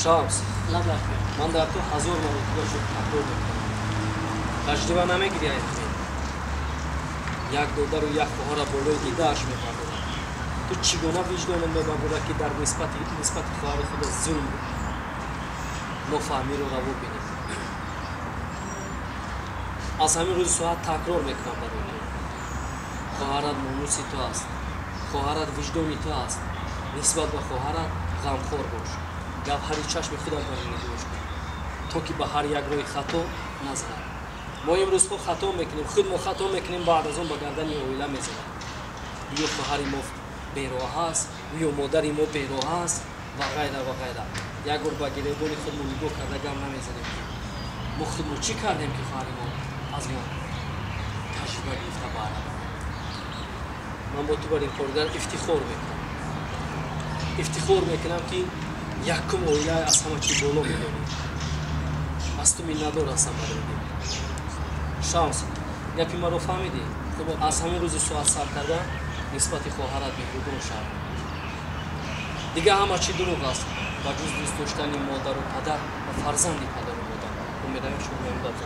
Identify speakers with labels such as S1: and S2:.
S1: Шамс,
S2: Лаблак.
S1: ман дар ту 1000 маротиба шуд такрор мекунам. Таҷриба намегирӣ айни. Як додару як хоҳора болои дидааш мепардозад. ту чӣ гуна виҷдонам мебарбурад ки дар нисбати хоҳари худа зулм нофаҳмиро раво бинем. аз ҳамин рӯзи соат такрор мекунам барои ту. хоҳарат номуси ту аст, хоҳарат виҷдони ту аст. нисбат ба хоҳарат ғамхор бош. гавҳари чашми худат ба нигоҳ кун, то ки ба ҳар як роҳи хато назанад. мо имрӯзҳо хато мекунем, худ мо хато мекунем, баъд аз он ба гардани оила мезанем. ё хоҳари мо бероҳ аст, ё модари мо бероҳ аст ва ғайра ва ғайра. як бор ба гиребони худмо нигоҳ карда гам намезанем ки мо худмо чӣ кардем ки хоҳари мо аз мо таҷриба гирифта баъд. ман бо ту бар ин коргар ифтихор мекунам. ифтихор мекунам ки якум оила аз ҳама чӣ боло медонем. аз ту миннатдор ҳастам барои Шамс, гапи маро фаҳмидӣ? аз ҳамин рӯзи соат сар карда нисбати хоҳарат меҳрубон шав. дигар ҳама чӣ дурӯғ аст ба ҷуз дӯст доштани модару падар ва фарзанди падару модар. умедам шумо меҳмудат